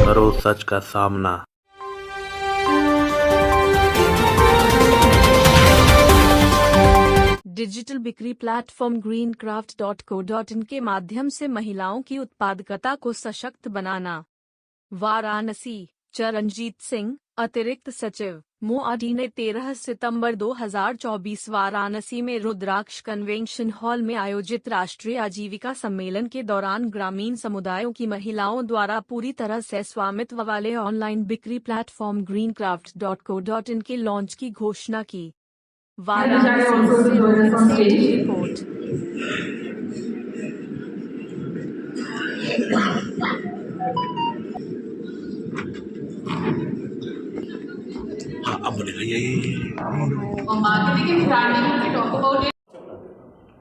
करो सच का सामना। डिजिटल बिक्री प्लेटफॉर्म greencraft.co.in के माध्यम से महिलाओं की उत्पादकता को सशक्त बनाना। वाराणसी। चरणजीत सिंह, अतिरिक्त सचिव, मोआडी ने 13 सितंबर 2024 वाराणसी में रुद्राक्ष कन्वेंशन हॉल में आयोजित राष्ट्रीय आजीविका सम्मेलन के दौरान ग्रामीण समुदायों की महिलाओं द्वारा पूरी तरह से स्वामित्व वाले ऑनलाइन बिक्री प्लेटफॉर्म greencraft.co.in के लॉन्च की घोषणा की। वाराणसी से रोहित सेठ की रिपोर्ट।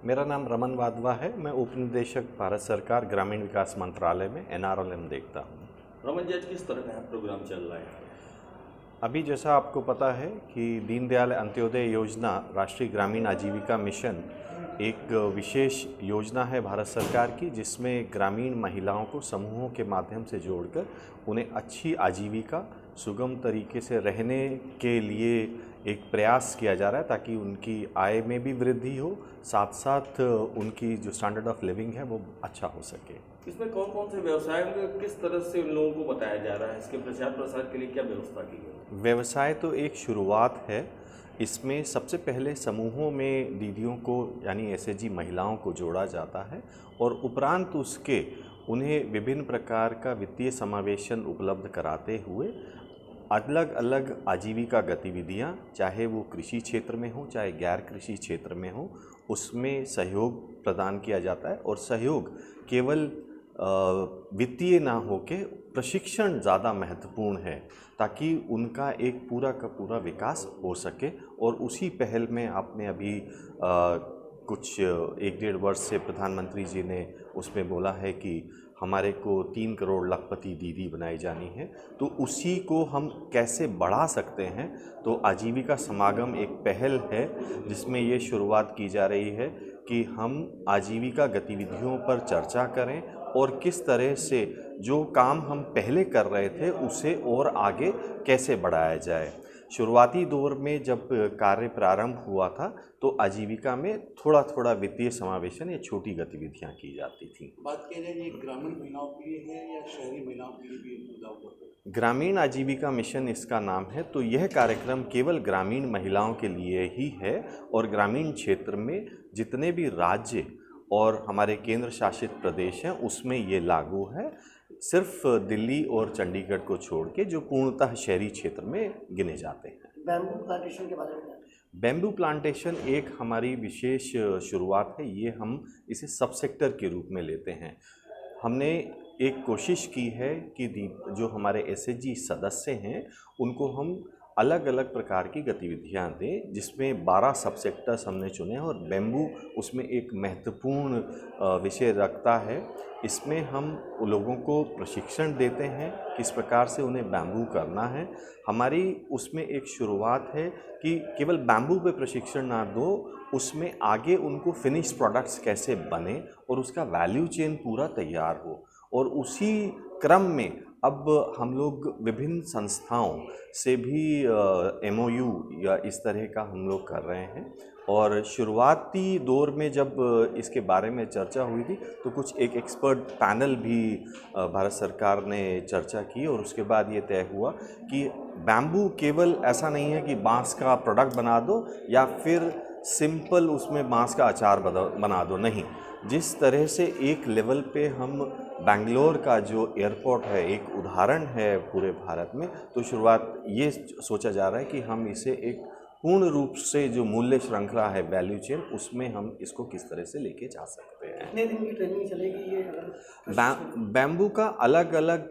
मेरा नाम रमन वाधवा है। मैं उप निदेशक भारत सरकार ग्रामीण विकास मंत्रालय में NRLM देखता हूँ। रमन जी, आज किस तरह का प्रोग्राम चल रहा है? अभी जैसा आपको पता है कि दीनदयाल अंत्योदय योजना राष्ट्रीय ग्रामीण आजीविका मिशन एक विशेष योजना है भारत सरकार की, जिसमें ग्रामीण महिलाओं को समूहों के माध्यम से जोड़कर उन्हें अच्छी आजीविका सुगम तरीके से रहने के लिए एक प्रयास किया जा रहा है, ताकि उनकी आय में भी वृद्धि हो, साथ साथ उनकी जो स्टैंडर्ड ऑफ लिविंग है वो अच्छा हो सके। इसमें कौन कौन से व्यवसाय होंगे, किस तरह से उन लोगों को बताया जा रहा है, इसके प्रचार प्रसार के लिए क्या व्यवस्था की गई? व्यवसाय तो एक शुरुआत है। इसमें सबसे पहले समूहों में दीदियों को यानी SHG महिलाओं को जोड़ा जाता है और उपरांत उसके उन्हें विभिन्न प्रकार का वित्तीय समावेशन उपलब्ध कराते हुए अलग अलग आजीविका गतिविधियां, चाहे वो कृषि क्षेत्र में हो चाहे गैर कृषि क्षेत्र में हो, उसमें सहयोग प्रदान किया जाता है। और सहयोग केवल वित्तीय ना होके प्रशिक्षण ज़्यादा महत्वपूर्ण है, ताकि उनका एक पूरा का पूरा विकास हो सके। और उसी पहल में आपने अभी कुछ 1-1.5 वर्ष से प्रधानमंत्री जी ने उसमें बोला है कि हमारे को 3 करोड़ लखपति दीदी बनाई जानी है, तो उसी को हम कैसे बढ़ा सकते हैं। तो आजीविका समागम एक पहल है जिसमें ये शुरुआत की जा रही है कि हम आजीविका गतिविधियों पर चर्चा करें और किस तरह से जो काम हम पहले कर रहे थे उसे और आगे कैसे बढ़ाया जाए। शुरुआती दौर में जब कार्य प्रारंभ हुआ था तो आजीविका में थोड़ा थोड़ा वित्तीय समावेशन या छोटी गतिविधियां की जाती थी। बात किया जाए ये ग्रामीण महिलाओं के लिए है या शहरी महिलाओं के लिए भी लागू है? ग्रामीण आजीविका मिशन इसका नाम है, तो यह कार्यक्रम केवल ग्रामीण महिलाओं के लिए ही है और ग्रामीण क्षेत्र में जितने भी राज्य और हमारे केंद्र शासित प्रदेश हैं उसमें ये लागू है, सिर्फ दिल्ली और चंडीगढ़ को छोड़ के, जो पूर्णतः शहरी क्षेत्र में गिने जाते हैं। बैम्बू प्लांटेशन के बारे में? बैम्बू प्लांटेशन एक हमारी विशेष शुरुआत है। ये हम इसे सब सेक्टर के रूप में लेते हैं। हमने एक कोशिश की है कि जो हमारे SHG सदस्य हैं उनको हम अलग अलग प्रकार की गतिविधियां दें, जिसमें 12 सब सेक्टर्स हमने चुने हैं और बैम्बू उसमें एक महत्वपूर्ण विषय रखता है। इसमें हम लोगों को प्रशिक्षण देते हैं किस प्रकार से उन्हें बैम्बू करना है। हमारी उसमें एक शुरुआत है कि केवल बैम्बू पे प्रशिक्षण ना दो, उसमें आगे उनको फिनिश प्रोडक्ट्स कैसे बने और उसका वैल्यू चेन पूरा तैयार हो। और उसी क्रम में अब हम लोग विभिन्न संस्थाओं से भी MOU या इस तरह का हम लोग कर रहे हैं। और शुरुआती दौर में जब इसके बारे में चर्चा हुई थी तो कुछ एक एक्सपर्ट पैनल भी भारत सरकार ने चर्चा की और उसके बाद ये तय हुआ कि बैम्बू केवल ऐसा नहीं है कि बांस का प्रोडक्ट बना दो या फिर सिंपल उसमें बांस का अचार बना दो, नहीं। जिस तरह से एक लेवल पे हम बेंगलोर का जो एयरपोर्ट है एक उदाहरण है पूरे भारत में, तो शुरुआत ये सोचा जा रहा है कि हम इसे एक पूर्ण रूप से जो मूल्य श्रृंखला है वैल्यू चेन, उसमें हम इसको किस तरह से लेके जा सकते हैं। कितने दिन की ट्रेनिंग चलेगी ये? बैम्बू का अलग अलग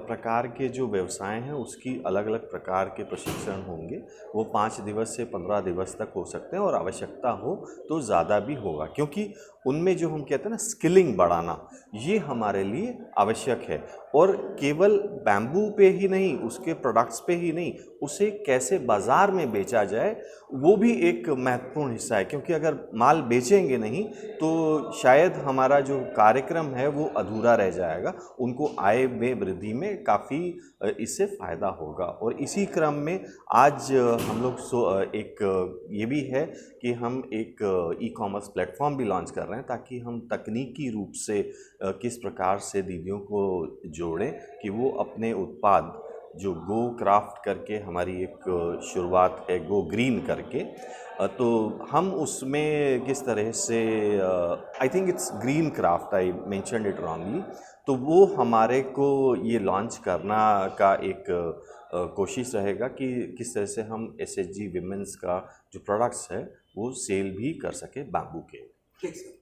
प्रकार के जो व्यवसाय हैं उसकी अलग अलग प्रकार के प्रशिक्षण होंगे। वो 5 दिवस से 15 दिवस तक हो सकते हैं और आवश्यकता हो तो ज़्यादा भी होगा, क्योंकि उनमें जो हम कहते हैं ना स्किलिंग बढ़ाना, ये हमारे लिए आवश्यक है। और केवल बैम्बू पे ही नहीं, उसके प्रोडक्ट्स पे ही नहीं, उसे कैसे बाज़ार में बेचा बेचा जाए वो भी एक महत्वपूर्ण हिस्सा है, क्योंकि अगर माल बेचेंगे नहीं तो शायद हमारा जो कार्यक्रम है वो अधूरा रह जाएगा। उनको आय में वृद्धि में काफ़ी इससे फ़ायदा होगा। और इसी क्रम में आज हम लोग एक ये भी है कि हम एक ई-कॉमर्स प्लेटफॉर्म भी लॉन्च कर रहे हैं, ताकि हम तकनीकी रूप से किस प्रकार से दीदियों को जोड़ें कि वो अपने उत्पाद जो गो क्राफ्ट करके हमारी एक शुरुआत है, गो ग्रीन करके, तो हम उसमें किस तरह से I think it's green craft, I mentioned it wrongly, तो वो हमारे को ये लॉन्च करना का एक कोशिश रहेगा कि किस तरह से हम एसएचजी विमेंस का जो प्रोडक्ट्स है वो सेल भी कर सके बैम्बू के। ठीक सर।